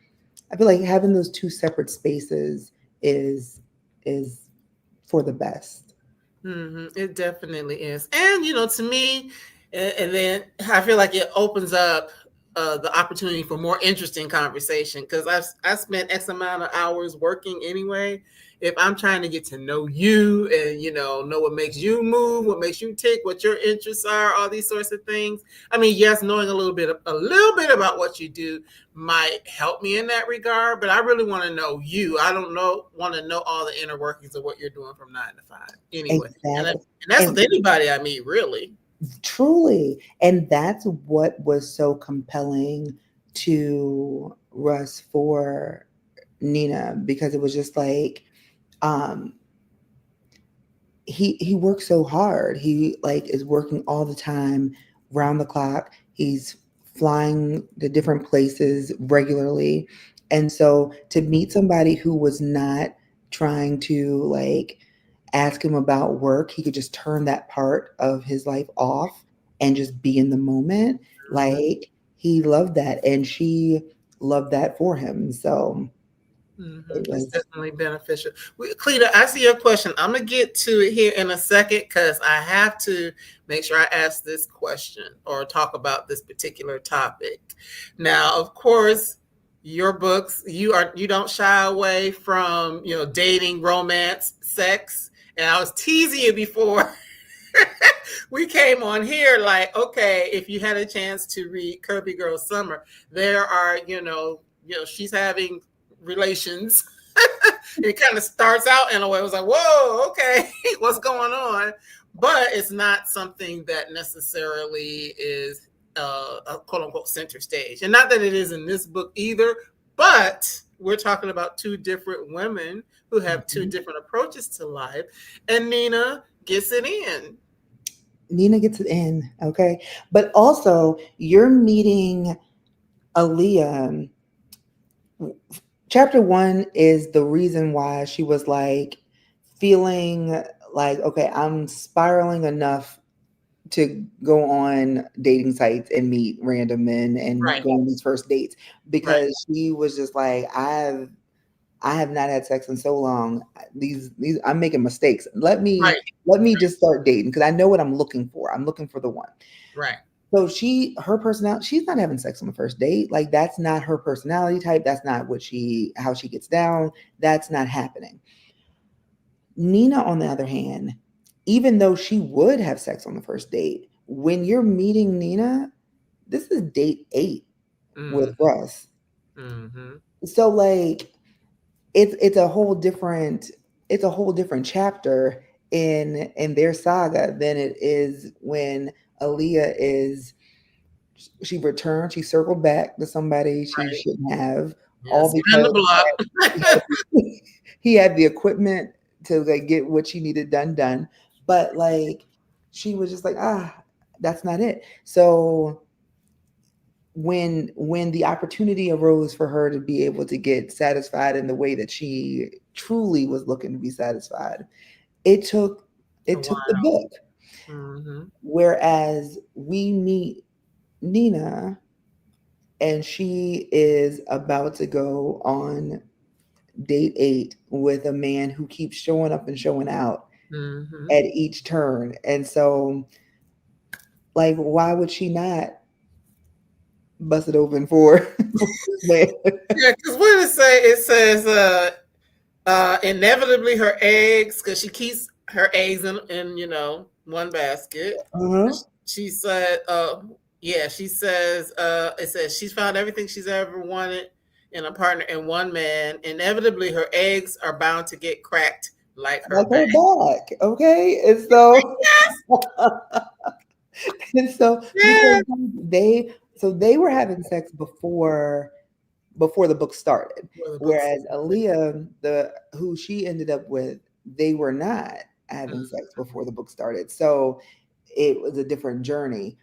I feel like having those two separate spaces is for the best. It definitely is. And, to me, and then I feel like it opens up the opportunity for more interesting conversation because I spent X amount of hours working anyway. If I'm trying to get to know you and, know what makes you move, what makes you tick, what your interests are, all these sorts of things. I mean, yes, knowing a little bit about what you do might help me in that regard, but I really want to know you. I don't want to know all the inner workings of what you're doing from 9 to 5 anyway. And Exactly. that's with And anybody I meet, really. truly, and that's what was so compelling to Russ for Nina, because it was just like, um he works so hard. He like is working all the time, round the clock. He's flying to different places regularly. And so to meet somebody who was not trying to like ask him about work, he could just turn that part of his life off and just be in the moment. Like, he loved that, and she loved that for him. So it It's was definitely beneficial. Cleta, I see your question. I'm gonna get to it here in a second because I have to make sure I ask this question or talk about this particular topic. Now, of course, your books, you don't shy away from dating, romance, sex. And I was teasing you before we came on here, like, okay, if you had a chance to read Kirby Girl Summer, there are, she's having relations. It kind of starts out in a way. It was like, whoa, okay, what's going on? But it's not something that necessarily is a quote unquote center stage. And not that it is in this book either, but we're talking about two different women who have two Mhm. different approaches to life. And Nina gets it in. Nina gets it in, okay? But also, you're meeting Aaliyah. Chapter one is the reason why she was like feeling like, okay, I'm spiraling enough to go on dating sites and meet random men and Right. go on these first dates Right. because she was just like, I have not had sex in so long. These I'm making mistakes. Right. Let me just start dating because I know what I'm looking for. I'm looking for the one. Right. So her personality, she's not having sex on the first date. Like that's not her personality type. That's not how she gets down. That's not happening. Nina, on the other hand, even though she would have sex on the first date, when you're meeting Nina, this is date 8 with Mm-hmm. Russ. Mm-hmm. So like it's a whole different chapter in their saga than it is when Aaliyah is she returned, she circled back to somebody she Right. shouldn't have, Yeah. all Spin the because block. he had, he had the equipment to like get what she needed done. But like she was just like, that's not it. So when the opportunity arose for her to be able to get satisfied in the way that she truly was looking to be satisfied, it took A the while. book. Mm-hmm. Whereas we meet Nina and she is about to go on date 8 with a man who keeps showing up and showing out Mm-hmm. at each turn. And so like why would she not bust it open for, for this man? Yeah, because what did it say? It says inevitably her eggs, because she keeps her eggs in one basket. Uh-huh. She said, yeah, she says, it says she's found everything she's ever wanted in a partner in one man. Inevitably, her eggs are bound to get cracked like her Like back. her back, okay? And so Yes, and so because yes. they were having sex before the book started. Well, the books. Whereas Aaliyah, the who she ended up with, they were not having Mm-hmm. sex before the book started. So it was a different journey.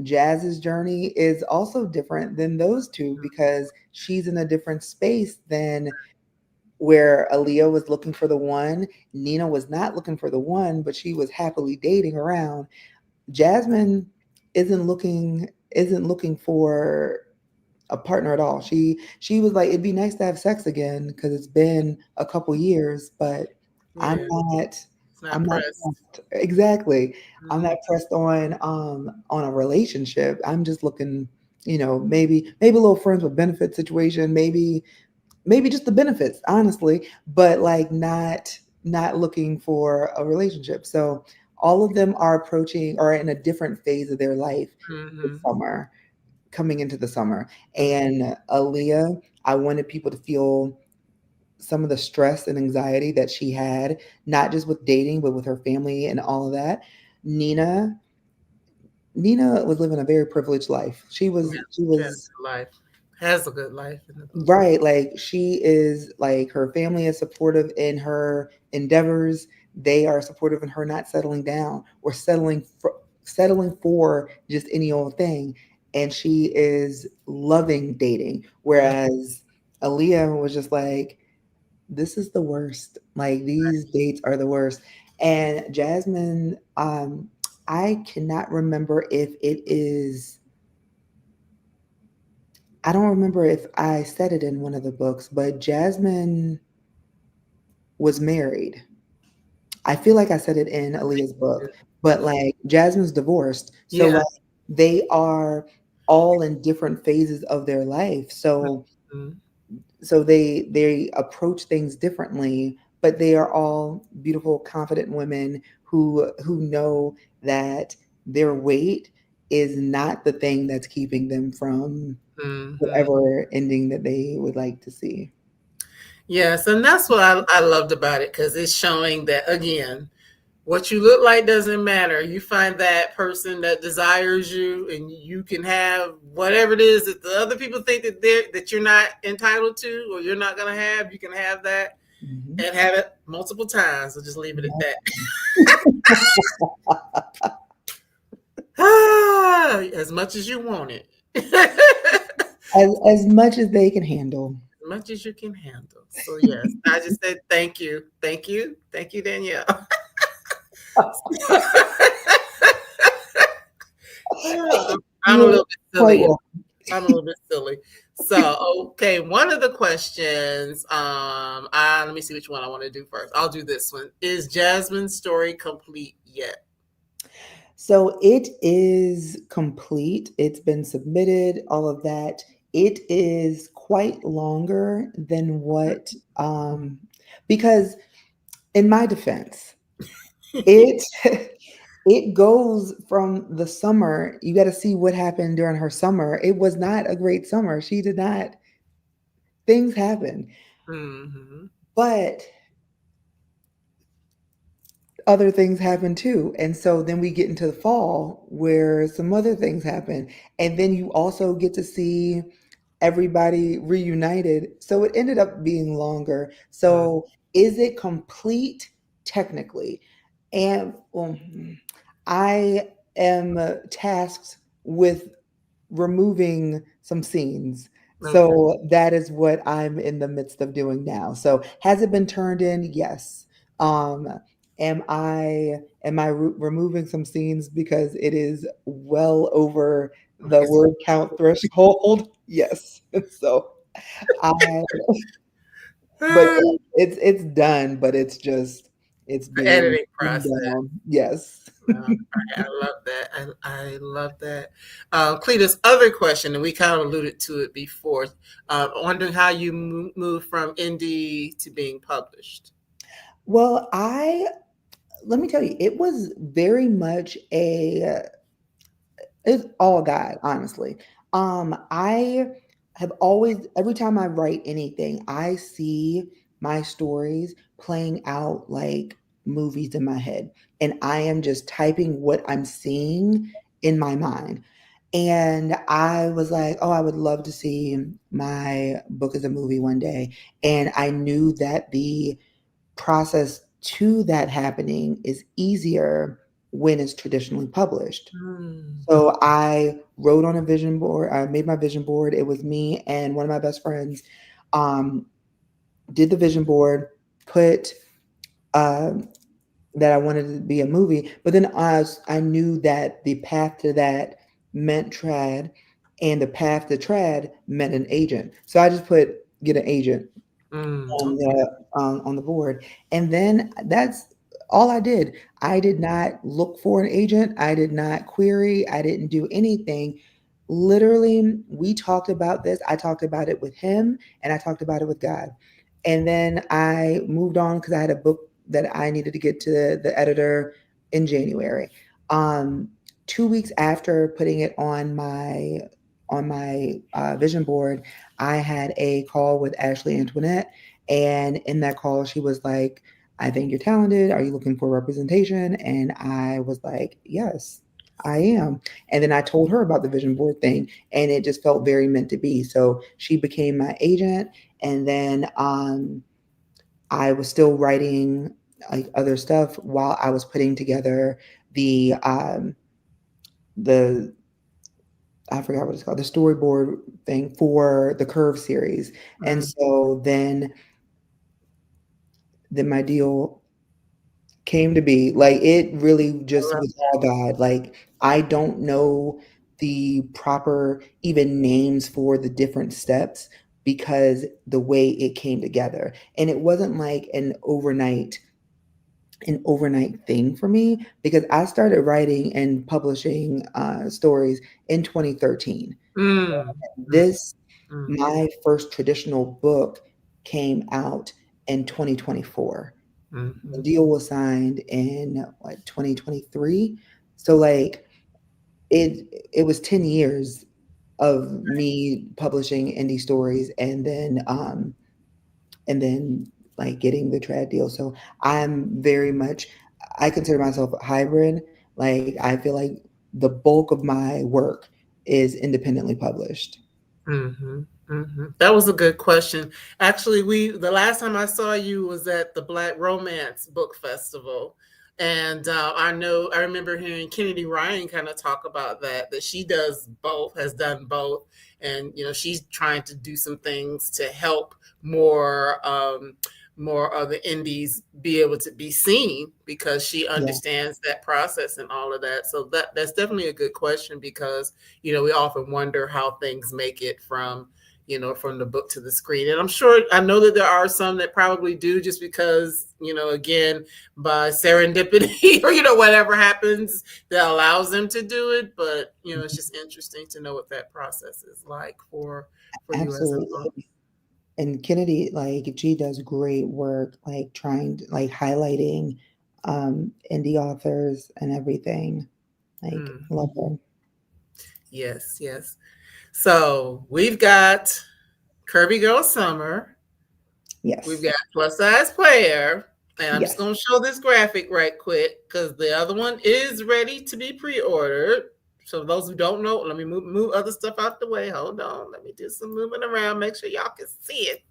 Jazz's journey is also different than those two because she's in a different space than where Aaliyah was looking for the one. Nina was not looking for the one, but she was happily dating around. Jasmine isn't looking for a partner at all. She was like, it'd be nice to have sex again because it's been a couple years, but I'm Yeah, not it's not pressed. pressed. Exactly. I'm Mm-hmm. not pressed on a relationship. I'm just looking, maybe a little friends with benefit situation, maybe just the benefits, honestly, but like not looking for a relationship. So all of them are approaching or in a different phase of their life this Mm-hmm. summer, coming into the summer. Mm-hmm. And Aaliyah, I wanted people to feel some of the stress and anxiety that she had, not just with dating, but with her family and all of that. Nina, Nina was living a very privileged life. Yeah, She she had a was good life. Has a good life in the book. right. Like she is like her family is supportive in her endeavors. They are supportive in her not settling down or settling for just any old thing. And she is loving dating. Mm-hmm. Whereas Aaliyah was just like, this is the worst. Like these dates are the worst. And Jasmine, I cannot remember if it is I don't remember if I said it in one of the books, but Jasmine was married. I feel like I said it in Aaliyah's book, but like Jasmine's divorced. So Yeah. like they are all in different phases of their life. So Mm-hmm. they approach things differently, but they are all beautiful, confident women who know that their weight is not the thing that's keeping them from Mm-hmm. whatever ending that they would like to see. Yes, and that's what I loved about it because it's showing that again, what you look like doesn't matter. You find that person that desires you, and you can have whatever it is that the other people think that you're not entitled to or you're not gonna have. You can have that Mhm. and have it multiple times. I'll just leave it at that. As much as you want it. As much as they can handle. As much as you can handle. So yes, I just said thank you, Danielle. I'm a You're little bit quite silly. welcome. I'm a little bit silly. So, okay, one of the questions, let me see which one I want to do first. I'll do this one. Is Jasmine's story complete yet? So it is complete. It's been submitted, all of that. It is quite longer than what, because in my defense, it it goes from the summer. You got to see what happened during her summer. It was not a great summer. She did not, things happen. Mm-hmm. But other things happen too. And so then we get into the fall where some other things happen. And then you also get to see everybody reunited. So it ended up being longer. So is it complete? Technically? And I am tasked with removing some scenes. Okay. So that is what I'm in the midst of doing now. So has it been turned in? Yes. Um, am I removing some scenes because it is well over the word count threshold? Yes. So I, but The it's done, but it's just it's being editing trimmed process. down. Yes. I love that. I love that. Cleta's other question, and we kind of alluded to it before, wondering how you move from indie to being published. Well, I let me tell you, it was very much a it's all God, honestly. I have always, every time I write anything, I see my stories playing out like movies in my head. And I am just typing what I'm seeing in my mind. And I was like, oh, I would love to see my book as a movie one day. And I knew that the process to that happening is easier when it's traditionally published. Mm. So I wrote on a vision board. I made my vision board. It was me and one of my best friends. Um, did the vision board, put um, that I wanted to be a movie, but then I knew that the path to that meant trad, and the path to trad meant an agent. So I just put get an agent Okay. on the board, and then that's all I did. I did not look for an agent. I did not query. I didn't do anything. Literally, we talked about this. I talked about it with him, and I talked about it with God. And then I moved on because I had a book that I needed to get to the editor in January. 2 weeks after putting it on my vision board, I had a call with Ashley Antoinette, and in that call, she was like, I think you're talented. Are you looking for representation? And I was like, yes, I am. And then I told her about the vision board thing, and it just felt very meant to be. So she became my agent. And then I was still writing like other stuff while I was putting together the I forgot what it's called, the storyboard thing for the Curve series. And Mm. so then my deal came to be. Like it really I just love was all God. Like I don't know the proper even names for the different steps because the way it came together. And it wasn't like an overnight thing for me because I started writing and publishing stories in 2013. Mm. Mm. This Mm. my first traditional book came out in 2024. The Mm-hmm. deal was signed in what 2023. So like it was 10 years of me publishing indie stories and then like getting the trad deal. So I'm very much I consider myself a hybrid. Like I feel like the bulk of my work is independently published. Mm-hmm. Mm-hmm. That was a good question. Actually, the last time I saw you was at the Black Romance Book Festival, and I remember hearing Kennedy Ryan kind of talk about that she does both, has done both, and she's trying to do some things to help more more of the indies be able to be seen because she Yeah, understands that process and all of that. So that's definitely a good question because we often wonder how things make it from from the book to the screen. And I know that there are some that probably do just because, again, by serendipity or, whatever happens that allows them to do it. But, it's just interesting to know what that process is like for you as an author. absolutely. And Kennedy, like she does great work, like trying to, like highlighting indie authors and everything. Like Mm, love her. yes, yes. So we've got Curvy Girl Summer. We've Yes. got Plus Size Player. And I'm just Yes. going to show this graphic right quick because the other one is ready to be pre-ordered. So those who don't know, let me move other stuff out the way. Hold on. Let me do some moving around. Make sure y'all can see it.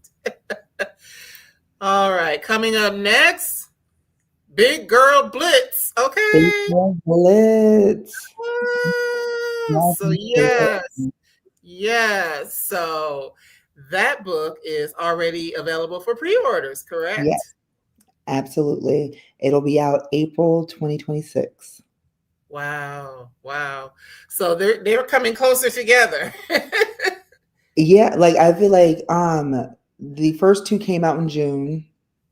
All right. Coming up next, Big Girl Blitz. Okay. Baseball Blitz. So yes. Yes. So that book is already available for pre-orders, correct? Yes, absolutely. It'll be out April 2026. Wow. Wow. So they're coming closer together. Yeah, like I feel like the first two came out in June,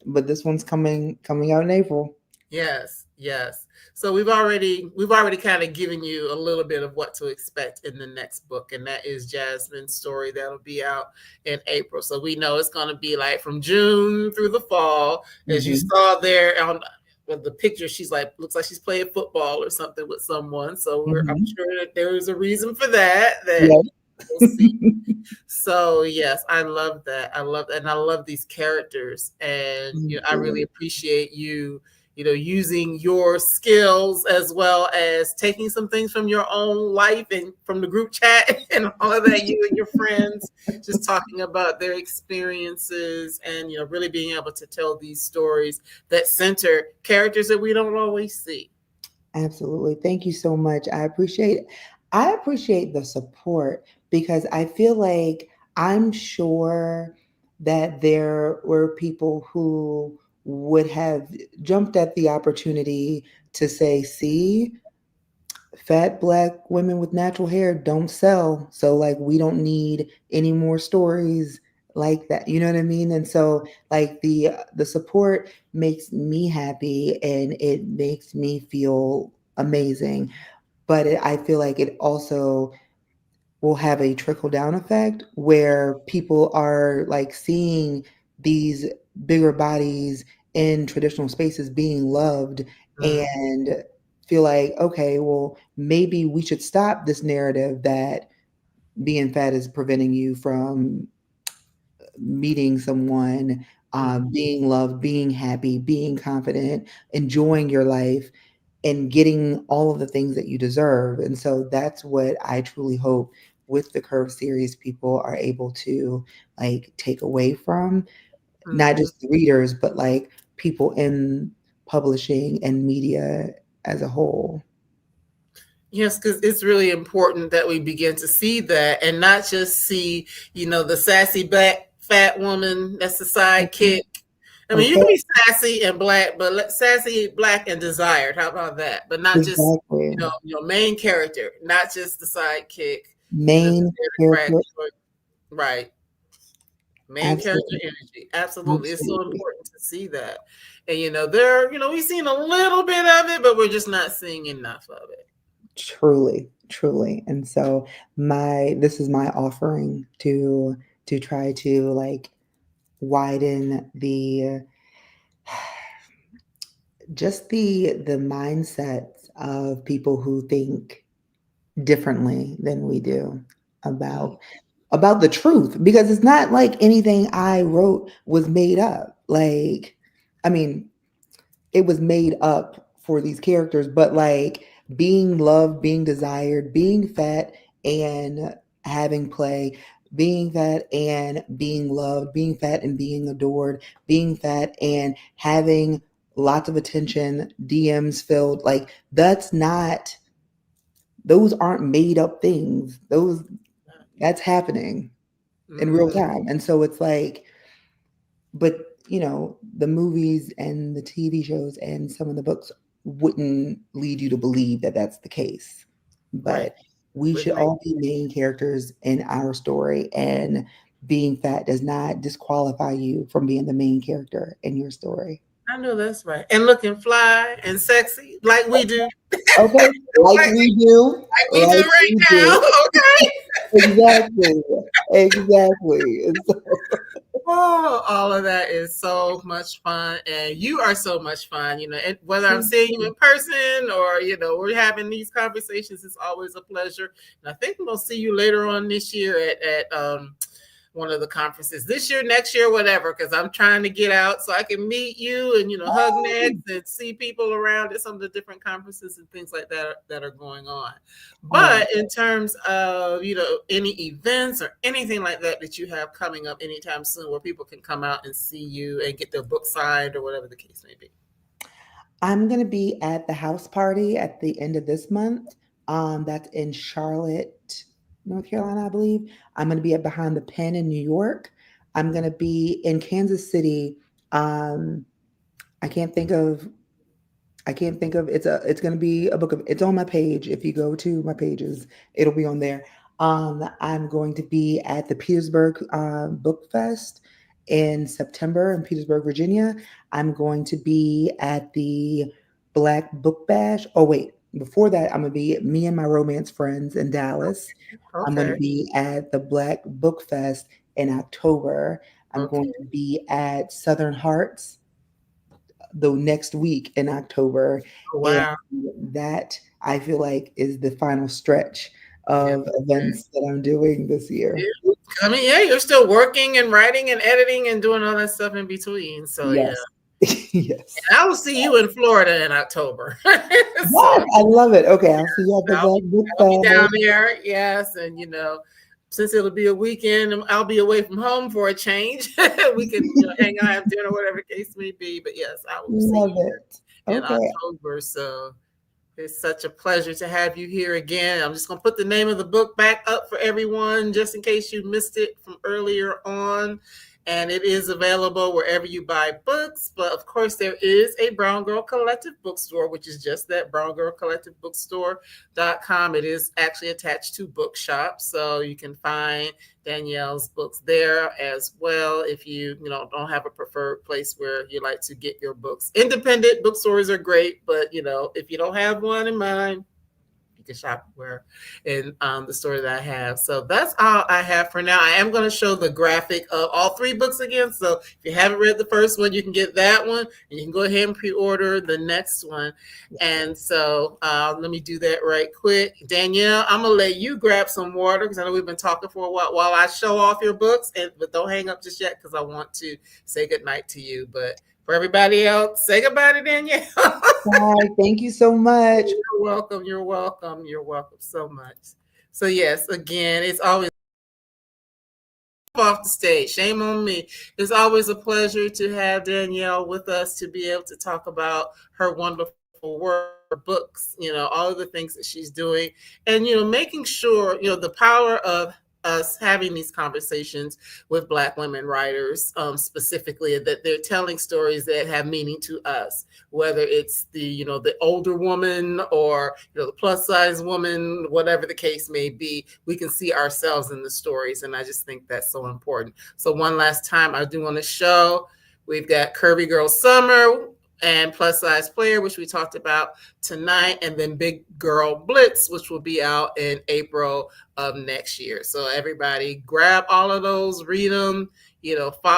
but this one's coming out in April. Yes, yes. So we've already kind of given you a little bit of what to expect in the next book, and that is Jasmine's story that'll be out in April. So we know it's going to be like from June through the fall, as you Hmm. saw there on with the picture. She's like looks like she's playing football or something with someone. So I'm Hmm. sure that there is a reason for that. That Yes. we'll see. So yes, I love that. I love and I love these characters, and Me I really too. appreciate you, using your skills as well as taking some things from your own life and from the group chat and all of that. You and your friends just talking about their experiences and really being able to tell these stories that center characters that we don't always see. Absolutely. Thank you so much. I appreciate the support because I feel like I'm sure that there were people who would have jumped at the opportunity to say, see, fat black women with natural hair don't sell. So like we don't need any more stories like that. You know what I mean? And so like the support makes me happy and it makes me feel amazing. But I feel like it also will have a trickle down effect where people are like seeing these bigger bodies in traditional spaces being loved Mm, and feel like, okay, well, maybe we should stop this narrative that being fat is preventing you from meeting someone, mm, being loved, being happy, being confident, enjoying your life, and getting all of the things that you deserve. And so that's what I truly hope with the Curve series people are able to like take away from not mhm. just the readers, but like people in publishing and media as a whole. Yes, because it's really important that we begin to see that and not just see, the sassy black fat woman that's the Mhm. sidekick. I mean, you Okay, can be sassy and black, but sassy, black, and desired. How about that? But not just, exactly. main character, not just the sidekick, that's Main there to crack character, jokes. Right. Main character absolutely, energy. Absolutely. It's so absolutely. important to see that. And, we've seen a little bit of it, but we're just not seeing enough of it. Truly, truly. And so this is my offering to try to like widen the just the mindsets of people who think differently than we do Mm, about the truth because it's not like anything I wrote was made up. Like I mean, it was made up for these characters, but like being loved, being desired, being fat and having play, being fat and being loved, being fat and being adored, being fat and having lots of attention, DMs filled, like those aren't made up things. That's happening in real mhm. time. And so it's like, but the movies and the TV shows and some of the books wouldn't lead you to believe that that's the case. Right. But we should all be main characters in our story, and being fat does not disqualify you from being the main character in your story. I know that's right. And looking fly and sexy like we do. Okay, like like, we do, like we do like right we now. do. Okay. Exactly, exactly. And so, Oh, all of that is so much fun, and you are so much fun. And whether I'm seeing you in person or we're having these conversations, it's always a pleasure. And I think we'll see you later on this year at one of the conferences this year, next year, whatever, because I'm trying to get out so I can meet you and hug necks and see people around at some of the different conferences and things like that are going on. But in terms of any events or anything like that you have coming up anytime soon where people can come out and see you and get their book signed or whatever the case may be. I'm going to be at the house party at the end of this month. That's in Charlotte, North Carolina, I believe. I'm going to be at Behind the Pen in New York. I'm going to be in Kansas City. Um, I can't think of. It's going to be a book of. It's on my page. If you go to my pages, it'll be on there. I'm going to be at the Petersburg Book Fest in September in Petersburg, Virginia. I'm going to be at the Black Book Bash. Oh wait, before that, I'm going to be at Me and My Romance Friends in Dallas. I'm going to Okay. be at the Black Book Fest in October. I'm going to be at Southern Hearts the next week in October. Oh, And wow. that I feel like is the final stretch Yeah. of events that I'm doing this year. I mean, yeah, you're still working and writing and editing and doing all that stuff in between. So yeah. Yes. Yes. And I will see you in Florida in October. Yes, I love it. Okay, I'll see you at the I'll Black Book be down Fest. there. Yes. And since it'll be a weekend, I'll be away from home for a change. We can hang out, have dinner, whatever the case may be. But yes, I will see Love you it. in Okay. October. So it's such a pleasure to have you here again. I'm just going to put the name of the book back up for everyone, just in case you missed it from earlier on. And it is available wherever you buy books. But of course, there is a Brown Girl Collective bookstore, which is just that Brown Girl Collective bookstore.com. It is actually attached to Bookshop. So you can find Danielle's books there as well if you don't have a preferred place where you like to get your books. Independent bookstores are great, but if you don't have one in mind, you can shop where in the store that I have. So that's all I have for now. I am going to show the graphic of all three books again. So if you haven't read the first one, you can get that one, and you can go ahead and pre-order the next one. And so let me do that right quick. Danielle, I'm going to let you grab some water because I know we've been talking for a while I show off your books. But don't hang up just yet because I want to say goodnight to you. But for everybody else, say goodbye to Danielle. Bye. Thank you so much. You're welcome. You're welcome. You're welcome so much. So yes, again, it's always off the stage. Shame on me. It's always a pleasure to have Danielle with us to be able to talk about her wonderful work, books, all of the things that she's doing, and making sure the power of us having these conversations with Black women writers, specifically, that they're telling stories that have meaning to us, whether it's the older woman or the plus size woman, whatever the case may be. We can see ourselves in the stories, and I just think that's so important. So one last time, I do want to show we've got Curvy Girl Summer and Plus Size Player, which we talked about tonight, and then Big Girl Blitz, which will be out in April of next year. So everybody grab all of those, read them,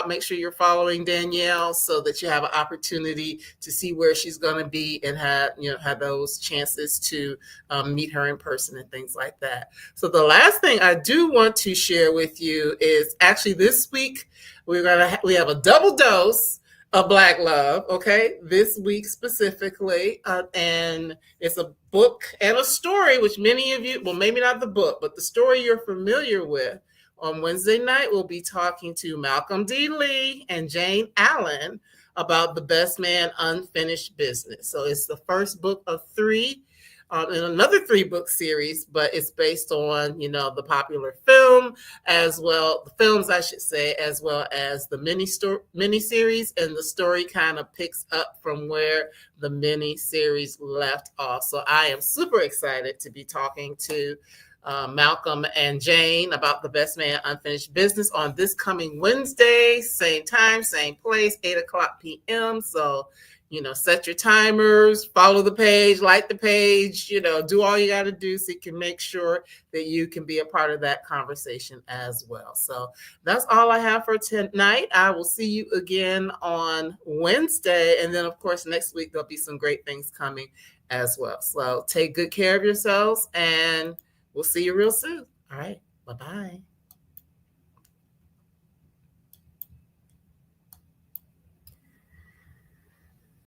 make sure you're following Danielle so that you have an opportunity to see where she's going to be and have those chances to meet her in person and things like that. So the last thing I do want to share with you is actually this week, we have a double dose of Black love, okay, this week specifically, and it's a book and a story, which many of you, well, maybe not the book, but the story you're familiar with. On Wednesday night, we'll be talking to Malcolm D. Lee and Jane Allen about The Best Man, Unfinished Business. So it's the first book of 3 in another 3-book series, but it's based on, the popular film as well, the films, I should say, as well as the mini series, and the story kind of picks up from where the mini series left off. So I am super excited to be talking to Malcolm and Jane about The Best Man Unfinished Business on this coming Wednesday, same time, same place, 8:00 p.m. So, set your timers, follow the page, like the page, do all you got to do so you can make sure that you can be a part of that conversation as well. So that's all I have for tonight. I will see you again on Wednesday. And then, of course, next week, there'll be some great things coming as well. So take good care of yourselves, and we'll see you real soon. All right. Bye-bye.